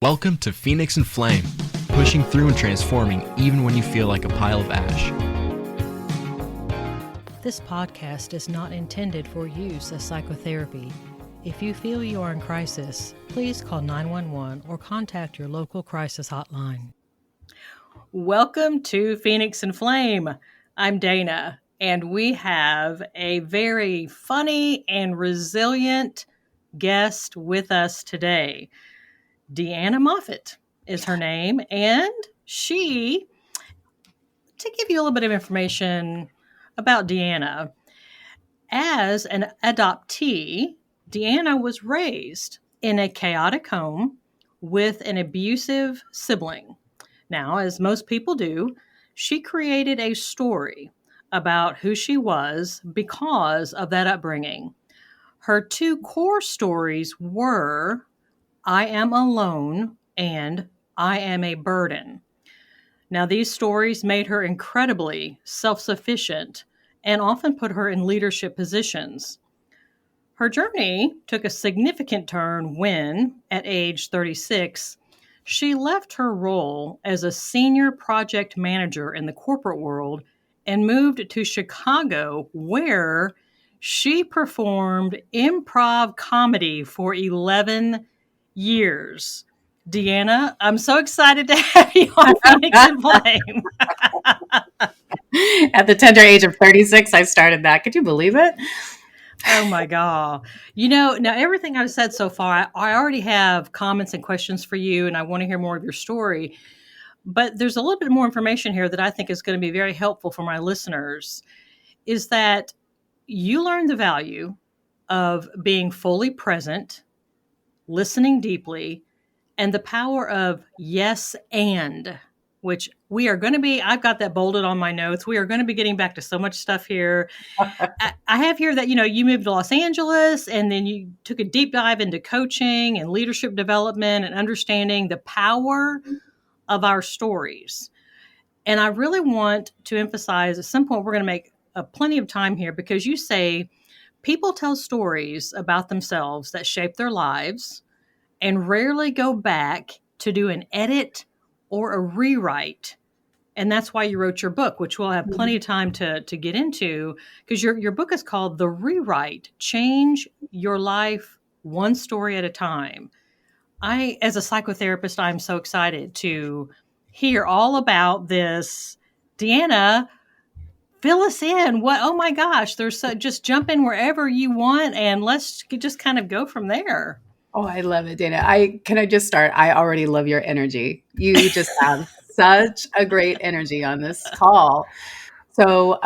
Welcome to Phoenix and Flame, pushing through and transforming even when you feel like a pile of ash. This podcast is not intended for use as psychotherapy. If you feel you are in crisis, please call 911 or contact your local crisis hotline. Welcome to Phoenix and Flame. I'm Dana, and we have a very funny and resilient guest with us today. Deanna Moffitt is her name, and to give you a little bit of information about Deanna, as an adoptee, Deanna was raised in a chaotic home with an abusive sibling. Now, as most people do, she created a story about who she was because of that upbringing. Her two core stories were I am alone and I am a burden. Now, these stories made her incredibly self-sufficient and often put her in leadership positions. Her journey took a significant turn when, at age 36, she left her role as a senior project manager in the corporate world and moved to Chicago, where she performed improv comedy for 11 years. Deanna, I'm so excited to have you on Phoenix and Flame. At the tender age of 36, I started that. Could you believe it? Oh my God. Now everything I've said so far, I already have comments and questions for you, and I want to hear more of your story. But there's a little bit more information here that I think is going to be very helpful for my listeners, is that you learn the value of being fully present, listening deeply, and the power of yes and, which we are going to be, I've got that bolded on my notes. We are going to be getting back to so much stuff here. I have here that, you moved to Los Angeles and then you took a deep dive into coaching and leadership development and understanding the power of our stories. And I really want to emphasize at some point, we're going to make plenty of time here, because you say people tell stories about themselves that shape their lives and rarely go back to do an edit or a rewrite. And that's why you wrote your book, which we'll have plenty of time to get into, because your book is called The Rewrite: Change Your Life One Story at a Time. As a psychotherapist, I'm so excited to hear all about this. Deanna, fill us in. Oh my gosh, just jump in wherever you want, and let's just kind of go from there. Oh, I love it, Dana. Can I just start? I already love your energy. You just have such a great energy on this call. So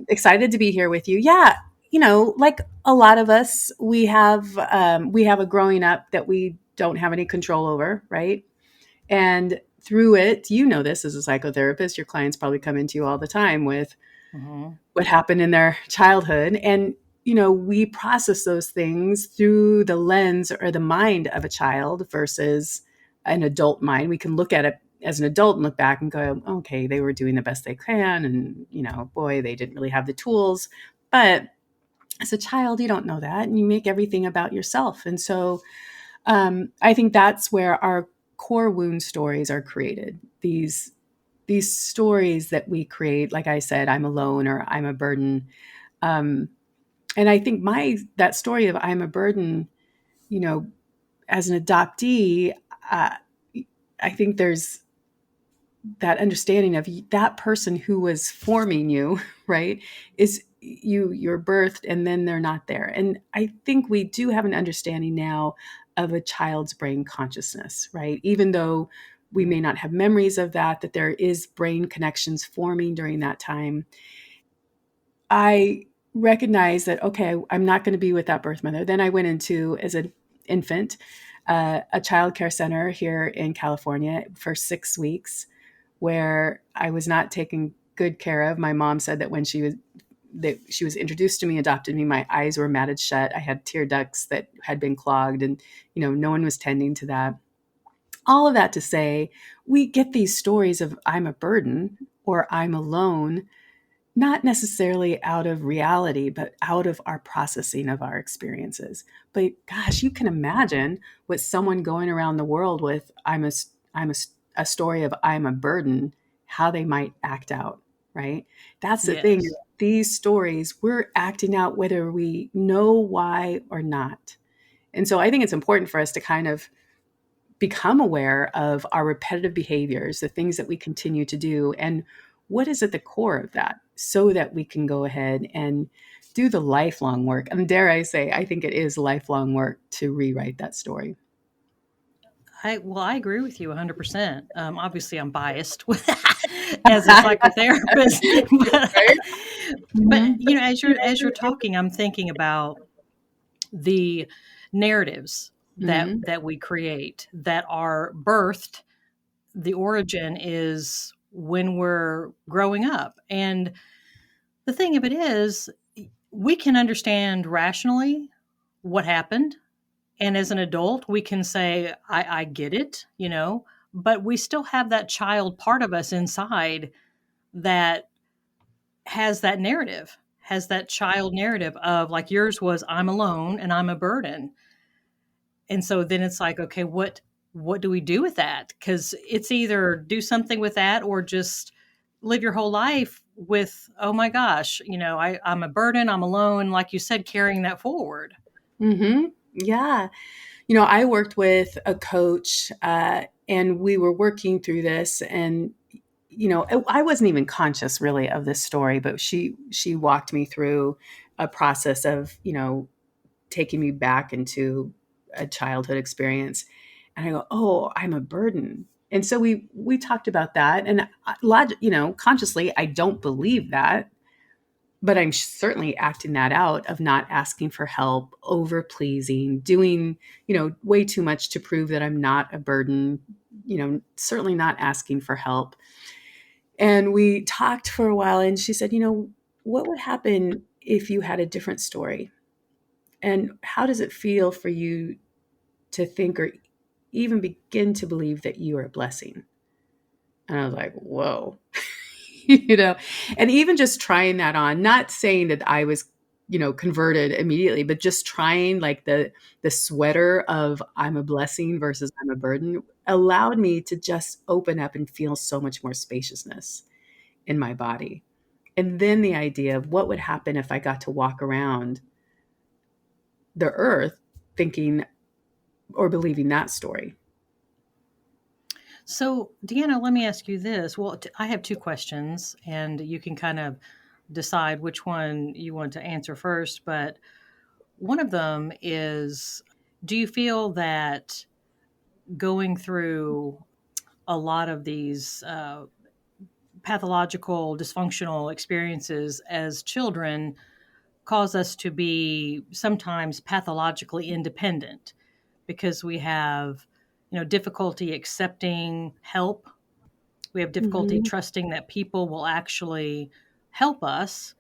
excited to be here with you. Yeah, like a lot of us, we have a growing up that we don't have any control over, right? And through it, this as a psychotherapist, your clients probably come into you all the time with what happened in their childhood. And we process those things through the lens or the mind of a child versus an adult mind. We can look at it as an adult and look back and go, okay, they were doing the best they can. And, boy, they didn't really have the tools. But as a child, you don't know that. And you make everything about yourself. And so I think that's where our core wound stories are created. These stories that we create, like I said, I'm alone or I'm a burden. And I think that story of I'm a burden, as an adoptee, I think there's that understanding of that person who was forming you, right, is you're birthed and then they're not there. And I think we do have an understanding now of a child's brain consciousness, right? Even though we may not have memories of that there is brain connections forming during that time. I recognize that, okay, I'm not going to be with that birth mother. Then I went into, as an infant, a child care center here in California for 6 weeks, where I was not taken good care of. My mom said that when she was introduced to me, adopted me, my eyes were matted shut. I had tear ducts that had been clogged, and no one was tending to that. All of that to say, we get these stories of I'm a burden or I'm alone, not necessarily out of reality, but out of our processing of our experiences. But gosh, you can imagine what someone going around the world with a story of I'm a burden, how they might act out, right? That's the thing. Yes. These stories, we're acting out whether we know why or not. And so I think it's important for us to kind of become aware of our repetitive behaviors, the things that we continue to do, and what is at the core of that, so that we can go ahead and do the lifelong work. And dare I say, I think it is lifelong work to rewrite that story. I agree with you 100%. Obviously, I'm biased with as a psychotherapist, but, Right? but Mhm. as you're talking, I'm thinking about the narratives that Mhm. that we create that are birthed. The origin is when we're growing up, and the thing of it is, we can understand rationally what happened. And as an adult, we can say, I get it, but we still have that child part of us inside that has that child narrative of, like yours was, I'm alone and I'm a burden. And so then it's like, okay, what do we do with that? Because it's either do something with that or just live your whole life with, oh my gosh, I'm a burden, I'm alone, like you said, carrying that forward. Mhm. Yeah. I worked with a coach, and we were working through this, and I wasn't even conscious really of this story, but she walked me through a process of taking me back into a childhood experience, and I go, oh, I'm a burden. And so we talked about that, and consciously, I don't believe that, but I'm certainly acting that out of not asking for help, over pleasing, doing, way too much to prove that I'm not a burden, certainly not asking for help. And we talked for a while, and she said, what would happen if you had a different story? And how does it feel for you to think or even begin to believe that you are a blessing? And I was like, whoa. you know and even just trying that on, not saying that I was converted immediately, but just trying, like, the sweater of I'm a blessing versus I'm a burden, allowed me to just open up and feel so much more spaciousness in my body. And then the idea of what would happen if I got to walk around the earth thinking or believing that story. So, Deanna, let me ask you this. Well, I have two questions, and you can kind of decide which one you want to answer first. But one of them is, do you feel that going through a lot of these pathological, dysfunctional experiences as children cause us to be sometimes pathologically independent because we have, difficulty accepting help. We have difficulty Hmm. trusting that people will actually help us.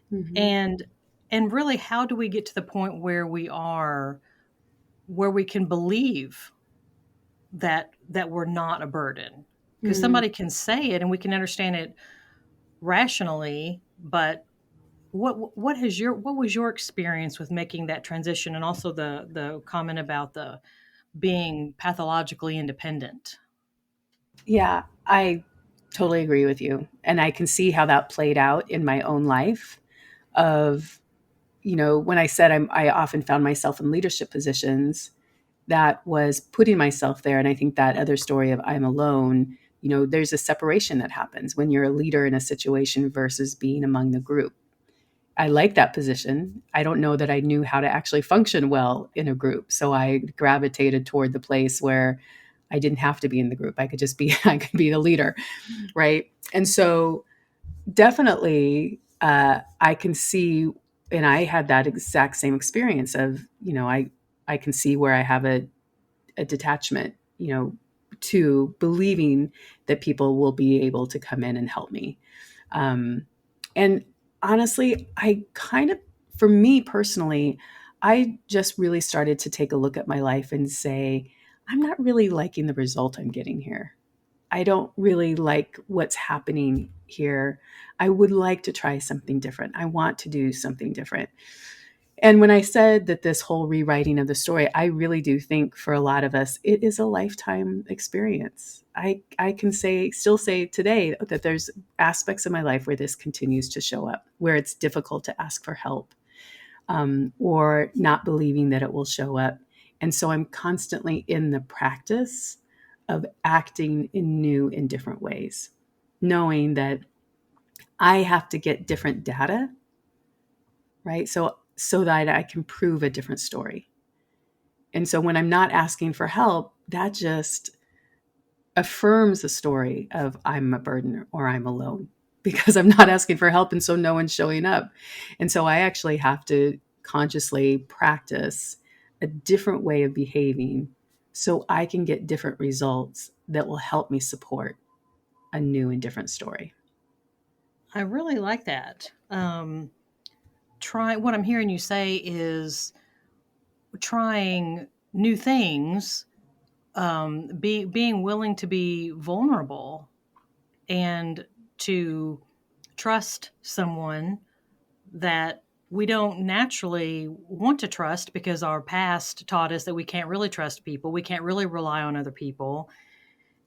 Hmm. And really, how do we get to the point where we can believe that we're not a burden? Because Hmm. somebody can say it and we can understand it rationally, but what was your experience with making that transition, and also the comment about the being pathologically independent? Yeah, I totally agree with you. And I can see how that played out in my own life of, when I said I often found myself in leadership positions, that was putting myself there. And I think that other story of I'm alone, there's a separation that happens when you're a leader in a situation versus being among the group. I like that position. I don't know that I knew how to actually function well in a group. So I gravitated toward the place where I didn't have to be in the group. I could just be, I could be the leader. Right. And so definitely, I can see, and I had that exact same experience of, I can see where I have a detachment, to believing that people will be able to come in and help me. And honestly, I kind of, for me personally, I just really started to take a look at my life and say, I'm not really liking the result I'm getting here. I don't really like what's happening here. I would like to try something different. I want to do something different. And when I said that this whole rewriting of the story, I really do think for a lot of us, it is a lifetime experience. I can still say today that there's aspects of my life where this continues to show up, where it's difficult to ask for help, or not believing that it will show up. And so I'm constantly in the practice of acting in new and different ways, knowing that I have to get different data, right? So that I can prove a different story. And so when I'm not asking for help, that just affirms the story of I'm a burden or I'm alone, because I'm not asking for help. And so no one's showing up. And so I actually have to consciously practice a different way of behaving so I can get different results that will help me support a new and different story. I really like that. What I'm hearing you say is trying new things, being willing to be vulnerable and to trust someone that we don't naturally want to trust because our past taught us that we can't really trust people. We can't really rely on other people.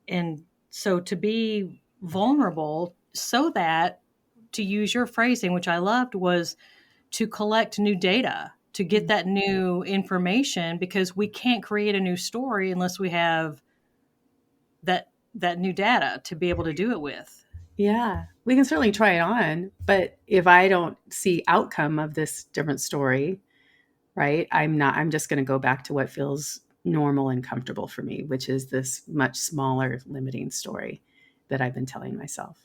And so to be vulnerable so that, to use your phrasing, which I loved, was to collect new data, to get that new information, because we can't create a new story unless we have that new data to be able to do it with. Yeah, we can certainly try it on, but if I don't see outcome of this different story, right? I'm just going to go back to what feels normal and comfortable for me, which is this much smaller limiting story that I've been telling myself.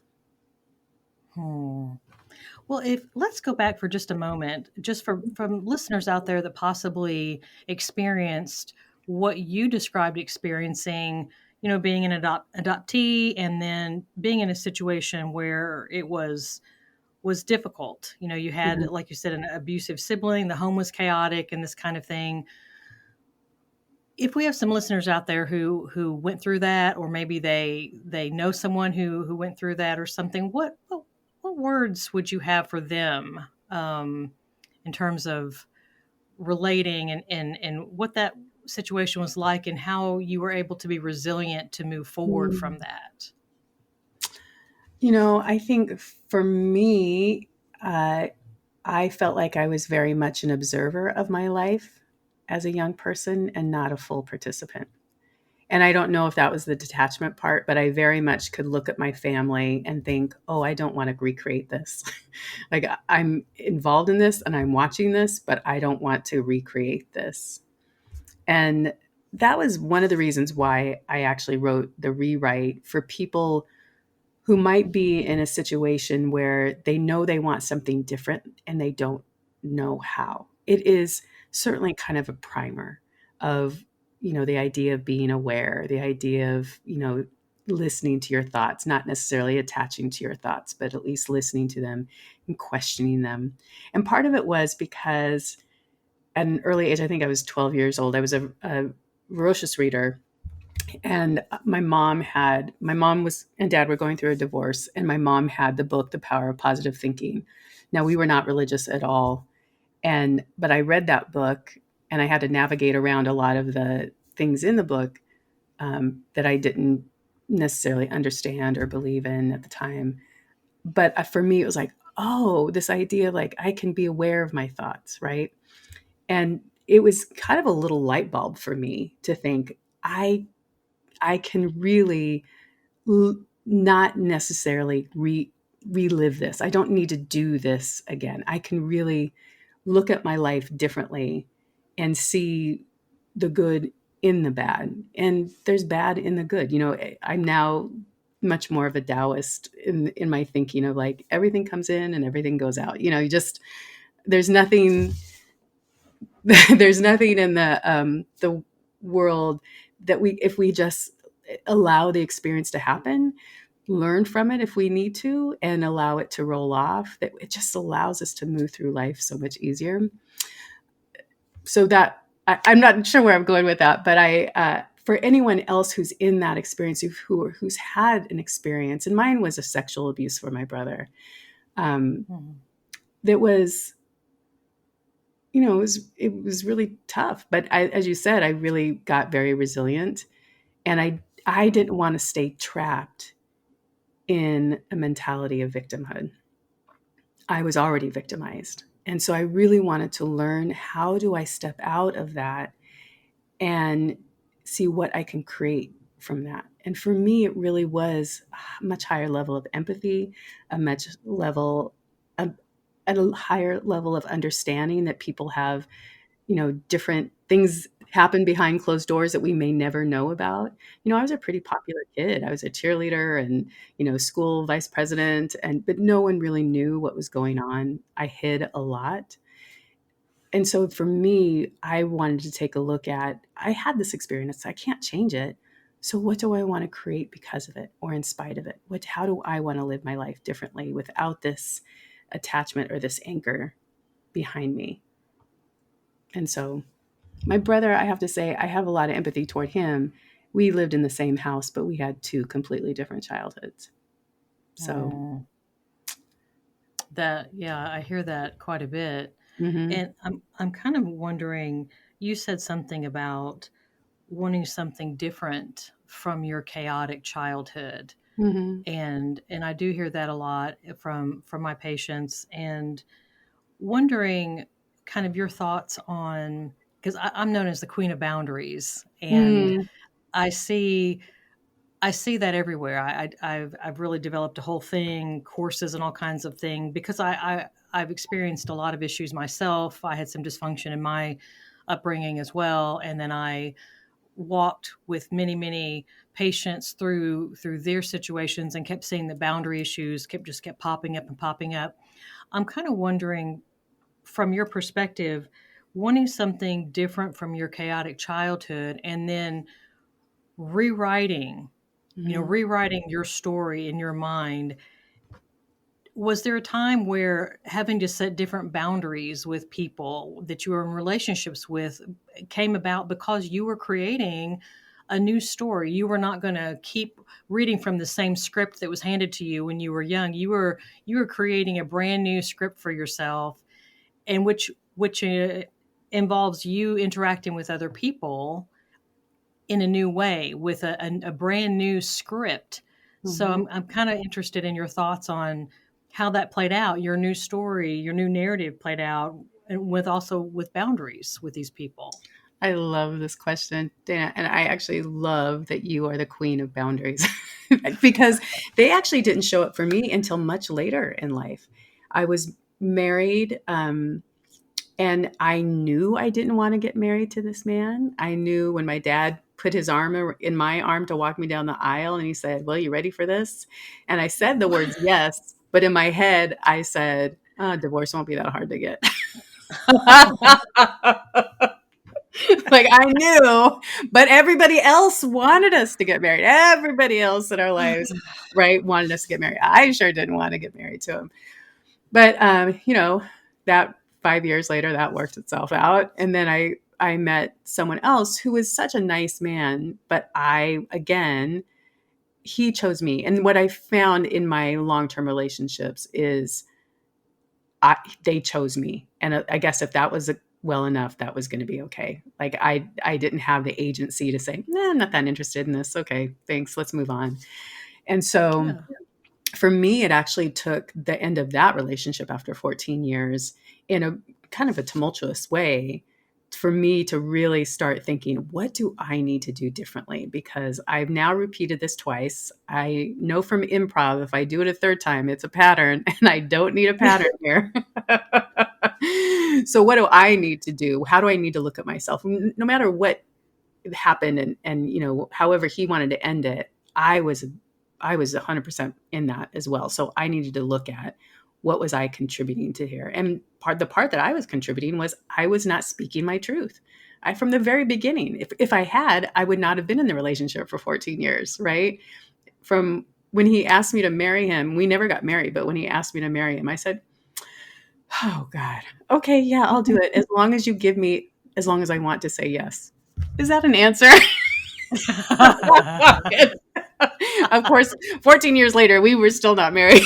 Hmm. Well, if let's go back for just a moment, just from listeners out there that possibly experienced what you described experiencing, being an adoptee and then being in a situation where it was difficult. You had, Mhm. like you said, an abusive sibling, the home was chaotic, and this kind of thing. If we have some listeners out there who went through that, or maybe they know someone who went through that or something, what words would you have for them, in terms of relating and what that situation was like and how you were able to be resilient to move forward from Mm. that? I think for me, uh, I felt like I was very much an observer of my life as a young person and not a full participant. And I don't know if that was the detachment part, but I very much could look at my family and think, oh, I don't want to recreate this. Like I'm involved in this and I'm watching this, but I don't want to recreate this. And that was one of the reasons why I actually wrote the rewrite for people who might be in a situation where they know they want something different and they don't know how. It is certainly kind of a primer of, the idea of being aware, the idea of, listening to your thoughts, not necessarily attaching to your thoughts, but at least listening to them and questioning them. And part of it was because at an early age, I think I was 12 years old, I was a voracious reader, and my mom was and dad were going through a divorce, and my mom had the book The Power of Positive Thinking. Now, we were not religious at all, but I read that book, and I had to navigate around a lot of the things in the book, that I didn't necessarily understand or believe in at the time. But for me, it was like, oh, this idea, like I can be aware of my thoughts, right? And it was kind of a little light bulb for me to think I can really not necessarily relive this. I don't need to do this again. I can really look at my life differently and see the good in the bad. And there's bad in the good. I'm now much more of a Taoist in my thinking of like everything comes in and everything goes out. You just there's nothing there's nothing in the world that if we just allow the experience to happen, learn from it if we need to, and allow it to roll off, that it just allows us to move through life so much easier. So that I'm not sure where I'm going with that, but for anyone else who's in that experience, who's had an experience, and mine was a sexual abuse for my brother, that was, it was really tough. But as you said, I really got very resilient, and I didn't want to stay trapped in a mentality of victimhood. I was already victimized. And so I really wanted to learn, how do I step out of that and see what I can create from that? And for me, it really was a much higher level of empathy, a higher level of understanding that people have, different things happen behind closed doors that we may never know about. I was a pretty popular kid. I was a cheerleader and, school vice president, but no one really knew what was going on. I hid a lot. And so for me, I wanted to take a look at, I had this experience, I can't change it. So what do I want to create because of it, or in spite of it? How do I want to live my life differently without this attachment or this anchor behind me? And so my brother, I have to say, I have a lot of empathy toward him. We lived in the same house, but we had two completely different childhoods. So I hear that quite a bit. mm-hmm. And I'm kind of wondering, you said something about wanting something different from your chaotic childhood. Mm-hmm. And I do hear that a lot from my patients, and wondering kind of your thoughts on, because I'm known as the queen of boundaries, and Mm. I see that everywhere. I've really developed a whole thing, courses and all kinds of things, because I've experienced a lot of issues myself. I had some dysfunction in my upbringing as well, and then I walked with many patients through their situations, and kept seeing the boundary issues kept popping up and popping up. I'm kind of wondering, from your perspective, wanting something different from your chaotic childhood, and then rewriting rewriting your story in your mind. Was there a time where having to set different boundaries with people that you were in relationships with came about because you were creating a new story? You were not going to keep reading from the same script that was handed to you when you were young. You were creating a brand new script for yourself, and which involves you interacting with other people in a new way with a brand new script. So Mm-hmm. I'm kind of interested in your thoughts on how that played out, your new story, your new narrative played out, and with boundaries with these people. I love this question, Dana, and I actually love that you are the queen of boundaries because they actually didn't show up for me until much later in life. I was married, and I knew I didn't want to get married to this man. I knew when my dad put his arm in my arm to walk me down the aisle, and he said, "Well, you ready for this?" And I said the words yes, but in my head, I said, "Divorce won't be that hard to get." Like I knew, but everybody else wanted us to get married. Everybody else in our lives, right, wanted us to get married. I sure didn't want to get married to him. But that 5 years later, that worked itself out. And then I met someone else who was such a nice man, but he chose me. And what I found in my long-term relationships is they chose me. And I guess if that was well enough, that was going to be okay. Like I didn't have the agency to say, nah, I'm not that interested in this. Okay, thanks. Let's move on. And so for me, it actually took the end of that relationship after 14 years in a kind of a tumultuous way for me to really start thinking, what do I need to do differently? Because I've now repeated this twice. I know from improv, if I do it a third time, it's a pattern, and I don't need a pattern here. So what do I need to do? How do I need to look at myself? No matter what happened and however he wanted to end it, I was 100% in that as well. So I needed to look at what was I contributing to here. And the part that I was contributing was I was not speaking my truth. From the very beginning, if I had, I would not have been in the relationship for 14 years, right? From when he asked me to marry him, we never got married, but when he asked me to marry him, I said, oh God, okay, yeah, I'll do it. As long as I want to say yes. Is that an answer? Of course, 14 years later, we were still not married.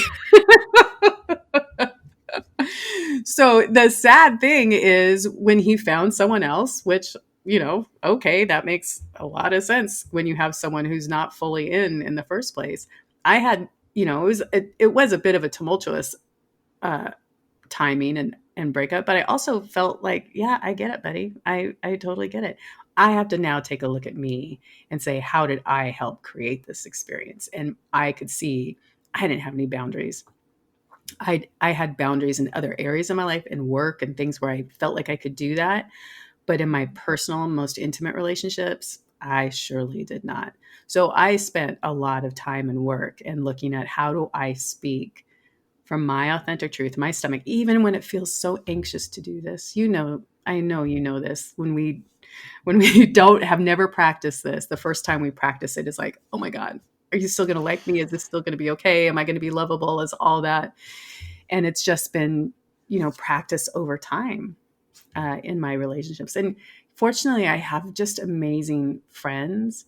So the sad thing is when he found someone else, which, okay, that makes a lot of sense when you have someone who's not fully in the first place. I had, it was a bit of a tumultuous uh, timing and breakup, but I also felt like, yeah, I get it, buddy. I totally get it. I have to now take a look at me and say, how did I help create this experience? And I could see I didn't have any boundaries. I had boundaries in other areas of my life and work and things where I felt like I could do that. But in my personal, most intimate relationships, I surely did not. So I spent a lot of time and work and looking at how do I speak from my authentic truth, my stomach, even when it feels so anxious to do this. I know this. When we don't have never practiced this, the first time we practice it is like, oh my God, are you still gonna like me? Is this still gonna be okay? Am I gonna be lovable? Is all that? And it's just been, practice over time in my relationships. And fortunately, I have just amazing friends,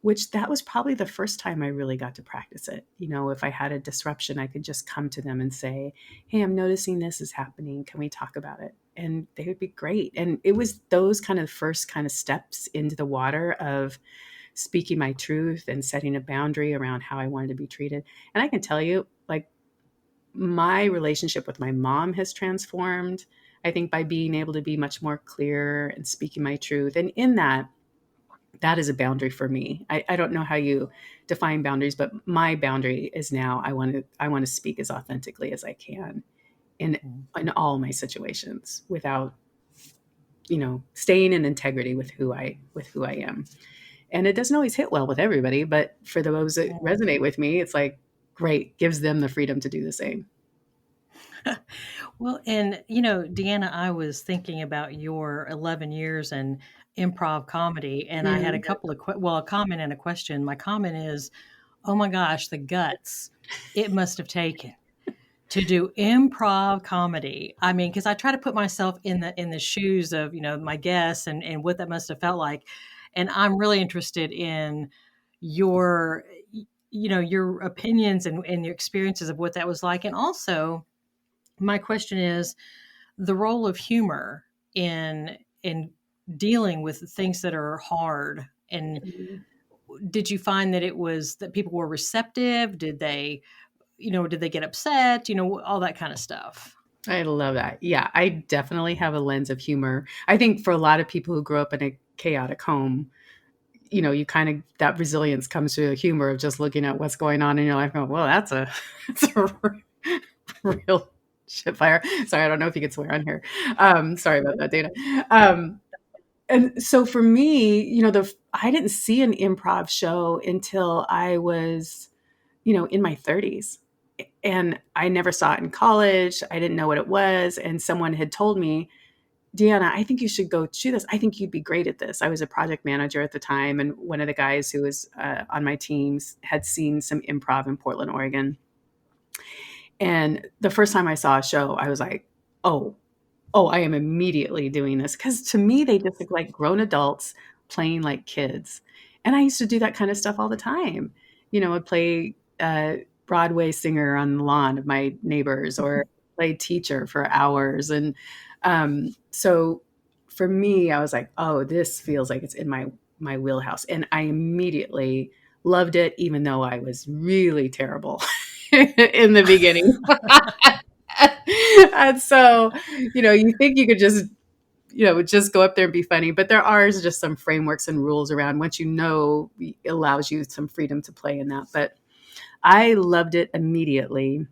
which that was probably the first time I really got to practice it. If I had a disruption, I could just come to them and say, hey, I'm noticing this is happening. Can we talk about it? And they would be great. And it was those kind of first kind of steps into the water of speaking my truth and setting a boundary around how I wanted to be treated. And I can tell you, like, my relationship with my mom has transformed, I think, by being able to be much more clear and speaking my truth. And in that is a boundary for me. I don't know how you define boundaries, but my boundary is now I want to speak as authentically as I can in all my situations without, staying in integrity with who I am. And it doesn't always hit well with everybody, but for those that resonate with me, it's like great, gives them the freedom to do the same. Well, and Deanna, I was thinking about your 11 years in improv comedy, and I had a Mm. couple of a comment and a question. My comment is, oh my gosh, the guts it must have taken to do improv comedy. I mean, because I try to put myself in the shoes of my guests and what that must have felt like, and I'm really interested in your your opinions and your experiences of what that was like, and also my question is the role of humor in dealing with things that are hard. And did you find that it was that people were receptive? Did they get upset? All that kind of stuff. I love that. Yeah, I definitely have a lens of humor. I think for a lot of people who grow up in a chaotic home, you kind of, that resilience comes through the humor of just looking at what's going on in your life. Going, well, that's a real shit fire. Sorry, I don't know if you could swear on here. Sorry about that, Dana. And so for me, I didn't see an improv show until I was, in my 30s. And I never saw it in college. I didn't know what it was. And someone had told me, Deanna, I think you should go do this. I think you'd be great at this. I was a project manager at the time. And one of the guys who was on my teams had seen some improv in Portland, Oregon. And the first time I saw a show, I was like, oh, I am immediately doing this. Because to me, they just look like grown adults playing like kids. And I used to do that kind of stuff all the time. I'd play Broadway singer on the lawn of my neighbors or play teacher for hours. And so for me, I was like, oh, this feels like it's in my wheelhouse. And I immediately loved it, even though I was really terrible in the beginning. And so, you think you could just go up there and be funny, but there are just some frameworks and rules around once it allows you some freedom to play in that. But I loved it immediately.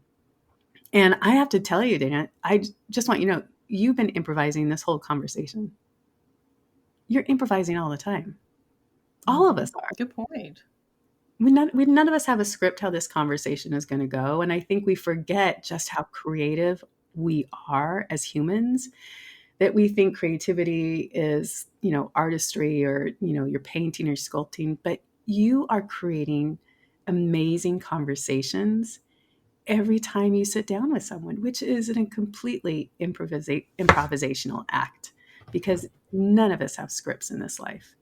And I have to tell you, Dana, I just want you to know, you've been improvising this whole conversation. You're improvising all the time. All of us are. Good point. None of us have a script how this conversation is going to go. And I think we forget just how creative we are as humans, that we think creativity is, artistry or, you're painting or sculpting, but you are creating amazing conversations every time you sit down with someone, which is a completely improvisational act, because none of us have scripts in this life.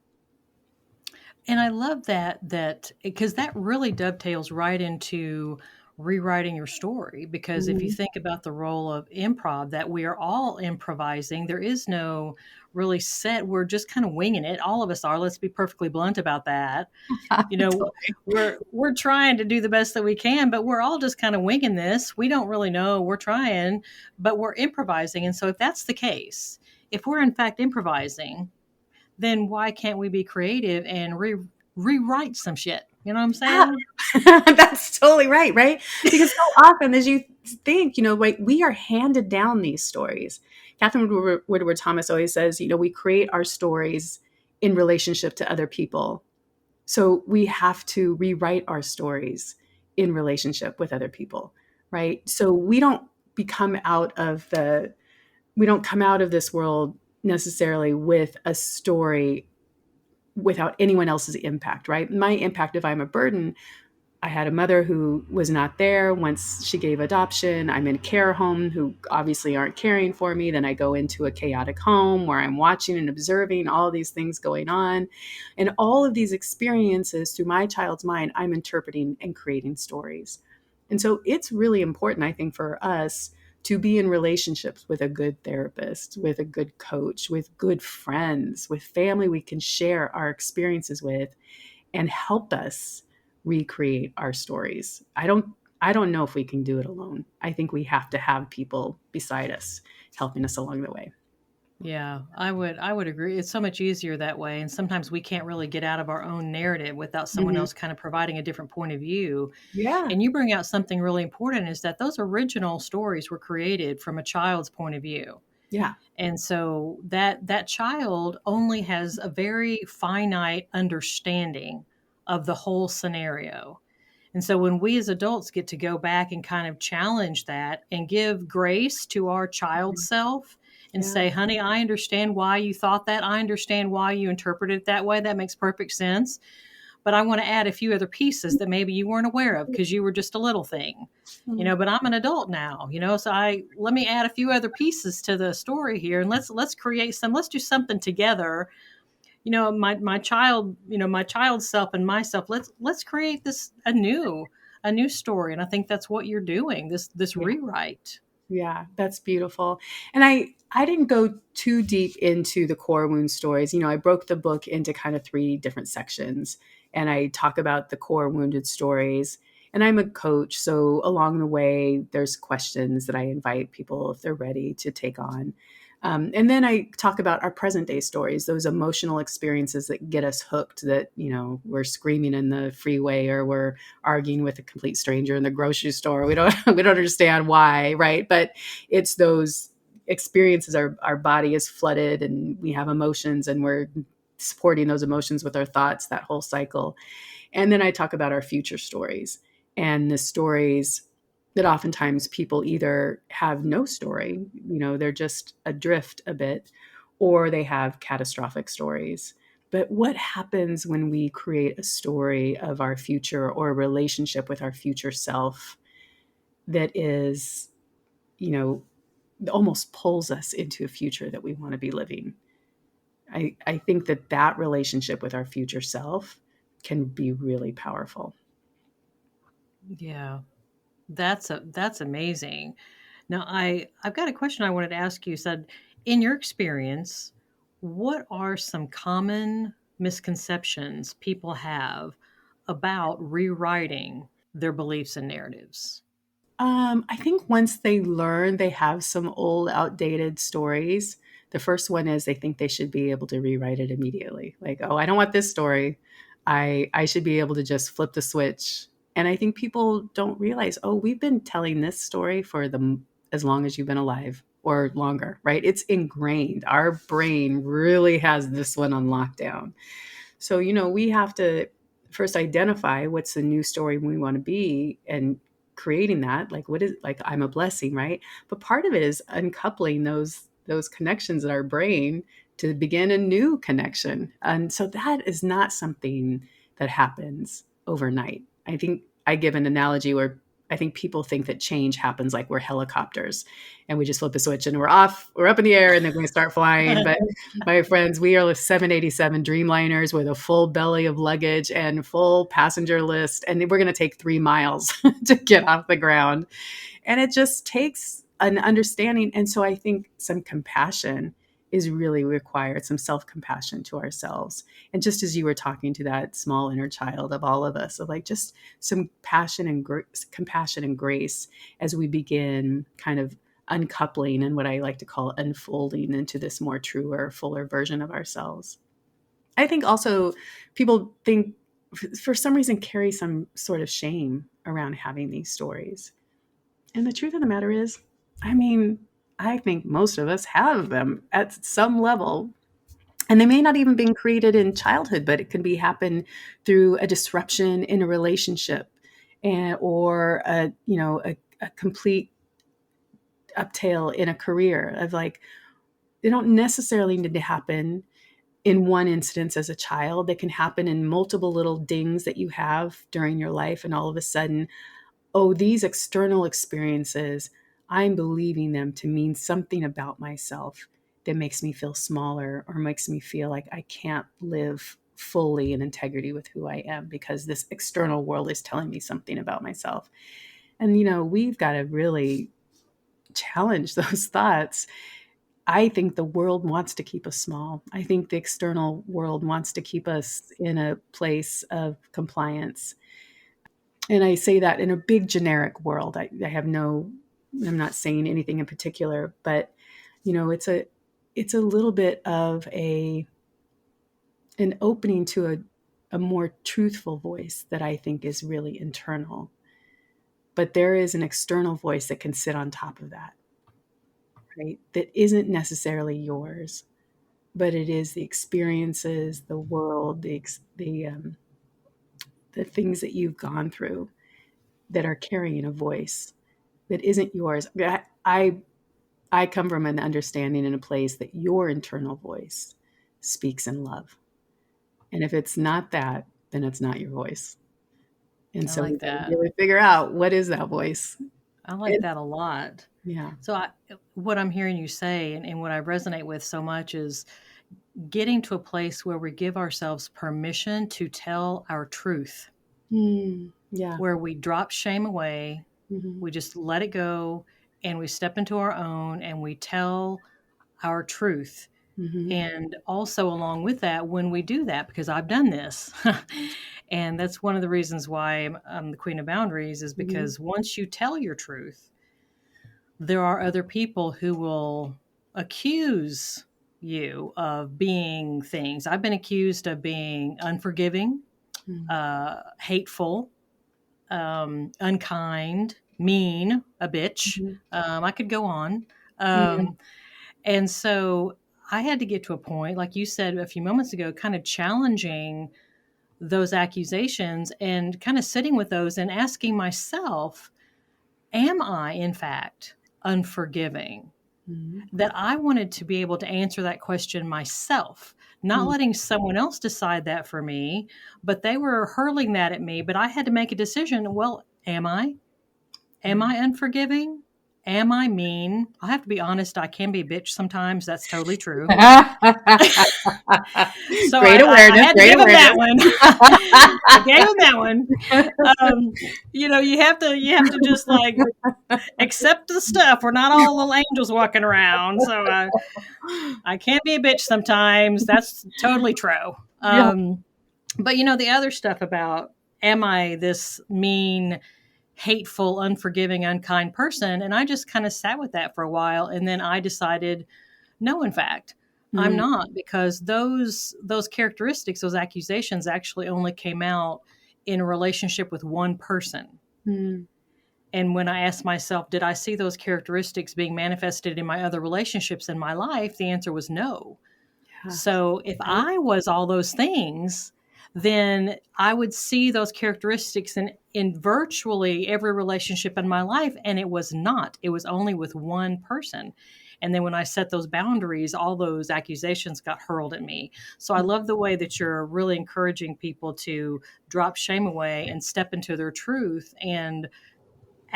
And I love that because that really dovetails right into rewriting your story. Because if you Mhm. think about the role of improv, that we are all improvising, there is no really set, we're just kind of winging it. All of us are. Let's be perfectly blunt about that. You know, Totally. we're trying to do the best that we can, but we're all just kind of winging this. We don't really know. We're trying, but we're improvising. And so if that's the case, if we're in fact improvising, then why can't we be creative and rewrite some shit? You know what I'm Yeah. saying? That's totally right, right? Because so often, as you think, like we are handed down these stories. Catherine Woodward Thomas always says, we create our stories in relationship to other people. So we have to rewrite our stories in relationship with other people, right? So we don't come out of this world necessarily with a story without anyone else's impact, right? My impact, if I'm a burden, I had a mother who was not there once she gave adoption. I'm in a care home who obviously aren't caring for me. Then I go into a chaotic home where I'm watching and observing all these things going on. And all of these experiences through my child's mind, I'm interpreting and creating stories. And so it's really important, I think, for us to be in relationships with a good therapist, with a good coach, with good friends, with family we can share our experiences with and help us recreate our stories. I don't know if we can do it alone. I think we have to have people beside us helping us along the way. Yeah, I would agree. It's so much easier that way, and sometimes we can't really get out of our own narrative without someone Mhm. else kind of providing a different point of view. Yeah. And you bring out something really important is that those original stories were created from a child's point of view. Yeah. And so that child only has a very finite understanding of the whole scenario. And so when we as adults get to go back and kind of challenge that and give grace to our child self and Yeah. say, honey, I understand why you thought that. I understand why you interpreted it that way. That makes perfect sense. But I want to add a few other pieces that maybe you weren't aware of because you were just a little thing. But I'm an adult now, so I let me add a few other pieces to the story here and let's create let's do something together. My child, my child's self and myself, let's create a new story. And I think that's what you're doing, this Yeah. rewrite. Yeah, that's beautiful. And I didn't go too deep into the core wound stories. I broke the book into kind of three different sections, and I talk about the core wounded stories. And I'm a coach, so along the way, there's questions that I invite people if they're ready to take on. And then I talk about our present day stories, those emotional experiences that get us hooked. That we're screaming in the freeway, or we're arguing with a complete stranger in the grocery store. We don't understand why, right? But it's those experiences. Our body is flooded, and we have emotions, and we're supporting those emotions with our thoughts. That whole cycle. And then I talk about our future stories and the stories that oftentimes people either have no story, they're just adrift a bit, or they have catastrophic stories. But what happens when we create a story of our future or a relationship with our future self that is, you know, almost pulls us into a future that we want to be living? I think that relationship with our future self can be really powerful. Yeah, that's amazing. Now, I've got a question I wanted to ask you. Said, in your experience, what are some common misconceptions people have about rewriting their beliefs and narratives? I think once they learn they have some old, outdated stories, the first one is they think they should be able to rewrite it immediately. Like, oh, I don't want this story. I should be able to just flip the switch. And I think people don't realize, oh, we've been telling this story for as long as you've been alive or longer, right? It's ingrained. Our brain really has this one on lockdown. So, we have to first identify what's the new story we want to be and creating that. Like, what is, like, I'm a blessing, right? But part of it is uncoupling those connections in our brain to begin a new connection. And so that is not something that happens overnight. I think I give an analogy where I think people think that change happens like we're helicopters and we just flip a switch and we're off, we're up in the air and then we're going to start flying. But my friends, we are 787 Dreamliners with a full belly of luggage and full passenger list. And we're going to take 3 miles to get off the ground. And it just takes an understanding. And so I think some compassion is really required, some self-compassion to ourselves. And just as you were talking to that small inner child of all of us, of like just some compassion and grace as we begin kind of uncoupling and what I like to call unfolding into this more truer, fuller version of ourselves. I think also people think for some reason carry some sort of shame around having these stories. And the truth of the matter is, I mean, I think most of us have them at some level. And they may not even been created in childhood, but it can be happen through a disruption in a relationship or a complete uptail in a career of like, they don't necessarily need to happen in one instance as a child. They can happen in multiple little dings that you have during your life. And all of a sudden, oh, these external experiences, I'm believing them to mean something about myself that makes me feel smaller or makes me feel like I can't live fully in integrity with who I am because this external world is telling me something about myself. And, we've got to really challenge those thoughts. I think the world wants to keep us small. I think the external world wants to keep us in a place of compliance. And I say that in a big generic world. I'm not saying anything in particular, but it's a little bit of an opening to a more truthful voice that I think is really internal. But there is an external voice that can sit on top of that, right? That isn't necessarily yours, but it is the experiences, the world, the things that you've gone through that are carrying a voice that isn't yours. I come from an understanding in a place that your internal voice speaks in love. And if it's not that, then it's not your voice. And I so we like got to that. really figure out what is that voice. I like that a lot. Yeah. So what I'm hearing you say and what I resonate with so much is getting to a place where we give ourselves permission to tell our truth, Yeah. where we drop shame away, Mm-hmm. we just let it go, and we step into our own and we tell our truth. Mm-hmm. And also, along with that, when we do that, because I've done this, and that's one of the reasons why I'm the queen of boundaries, is because once you tell your truth, there are other people who will accuse you of being things. I've been accused of being unforgiving, hateful, unkind, mean, a bitch. I could go on. And so I had to get to a point, like you said a few moments ago, kind of challenging those accusations and kind of sitting with those and asking myself, am I, in fact, unforgiving? That I wanted to be able to answer that question myself, not letting someone else decide that for me, but they were hurling that at me. But I had to make a decision. Well, am I? Am I unforgiving? Am I mean? I have to be honest. I can be a bitch sometimes. That's totally true. So Great awareness. I had to give him that one. I gave him that one. You have to just like accept the stuff. We're not all little angels walking around. So I can't be a bitch sometimes. That's totally true. Yeah. But the other stuff about, am I this mean, hateful, unforgiving, unkind person? And I just kind of sat with that for a while. And then I decided, no, in fact, I'm not, because those characteristics, those accusations actually only came out in a relationship with one person. And when I asked myself, did I see those characteristics being manifested in my other relationships in my life? The answer was no. Yeah. So if I was all those things, then I would see those characteristics in virtually every relationship in my life. And it was not. It was only with one person. And then when I set those boundaries, all those accusations got hurled at me. So I love the way that you're really encouraging people to drop shame away and step into their truth and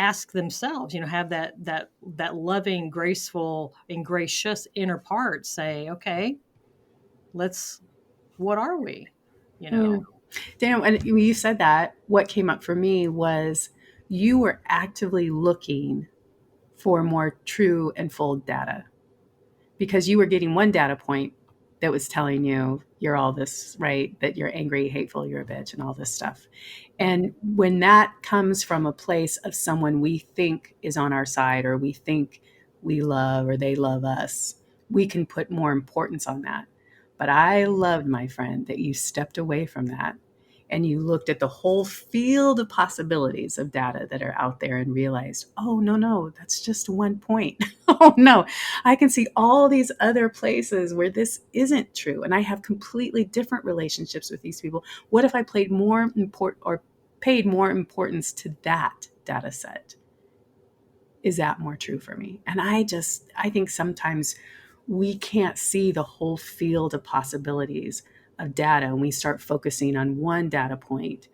ask themselves, have that loving, graceful, and gracious inner part say, okay, what are we? Yeah. Daniel, and when you said that, what came up for me was you were actively looking for more true and full data because you were getting one data point that was telling you you're all this, right? That you're angry, hateful, you're a bitch, and all this stuff. And when that comes from a place of someone we think is on our side or we think we love or they love us, we can put more importance on that. But I loved, my friend, that you stepped away from that and you looked at the whole field of possibilities of data that are out there and realized, oh, no, that's just one point. Oh, no, I can see all these other places where this isn't true. And I have completely different relationships with these people. What if I paid more importance to that data set? Is that more true for me? And I think sometimes we can't see the whole field of possibilities of data, and we start focusing on one data point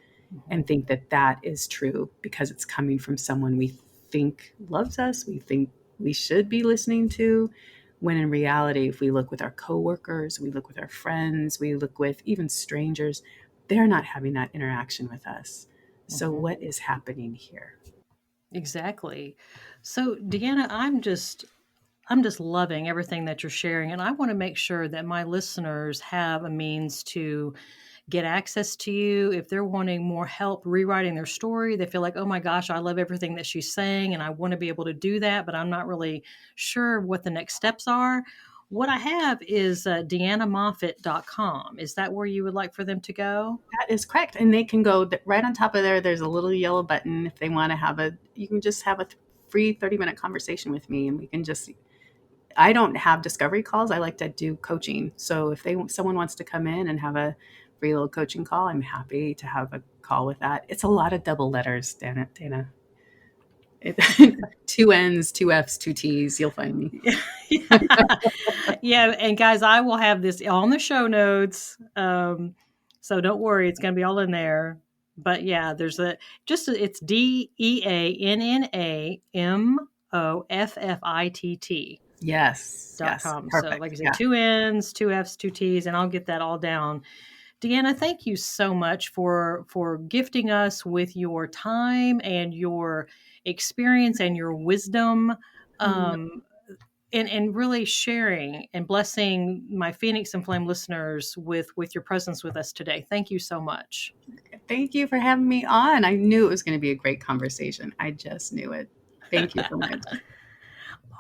and think that that is true because it's coming from someone we think loves us, we think we should be listening to, when in reality, if we look with our coworkers, we look with our friends, we look with even strangers, they're not having that interaction with us. So what is happening here? Exactly. So, Deanna, I'm just loving everything that you're sharing, and I want to make sure that my listeners have a means to get access to you if they're wanting more help rewriting their story. They feel like, oh my gosh, I love everything that she's saying, and I want to be able to do that, but I'm not really sure what the next steps are. What I have is deannamoffitt.com. Is that where you would like for them to go? That is correct. And they can go right on top of there. There's a little yellow button. If they want to you can just have a free 30-minute conversation with me and we can just, I don't have discovery calls. I like to do coaching. So if someone wants to come in and have a free little coaching call, I'm happy to have a call with that. It's a lot of double letters, Dana. Two N's, two F's, two T's. You'll find me. Yeah. And guys, I will have this on the show notes. So don't worry, it's going to be all in there. But yeah, it's DeannaMoffitt Yes. .com. So Perfect. like I said, Yeah. two N's, two F's, two T's, and I'll get that all down. Deanna, thank you so much for gifting us with your time and your experience and your wisdom. Um, and really sharing and blessing my Phoenix and Flame listeners with your presence with us today. Thank you so much. Thank you for having me on. I knew it was going to be a great conversation. I just knew it. Thank you so much.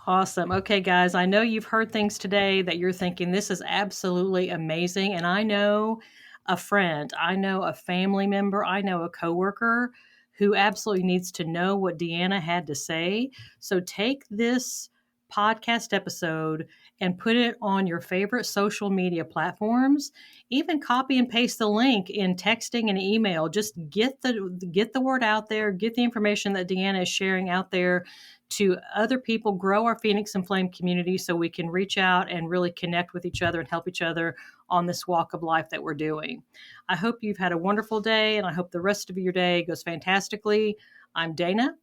Awesome. Okay, guys, I know you've heard things today that you're thinking this is absolutely amazing. And I know a friend, I know a family member, I know a coworker who absolutely needs to know what Deanna had to say. So take this podcast episode and put it on your favorite social media platforms. Even copy and paste the link in texting and email. Just get the word out there, get the information that Deanna is sharing out there to other people, grow our Phoenix and Flame community so we can reach out and really connect with each other and help each other on this walk of life that we're doing. I hope you've had a wonderful day, and I hope the rest of your day goes fantastically. I'm Dana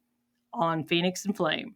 on Phoenix and Flame.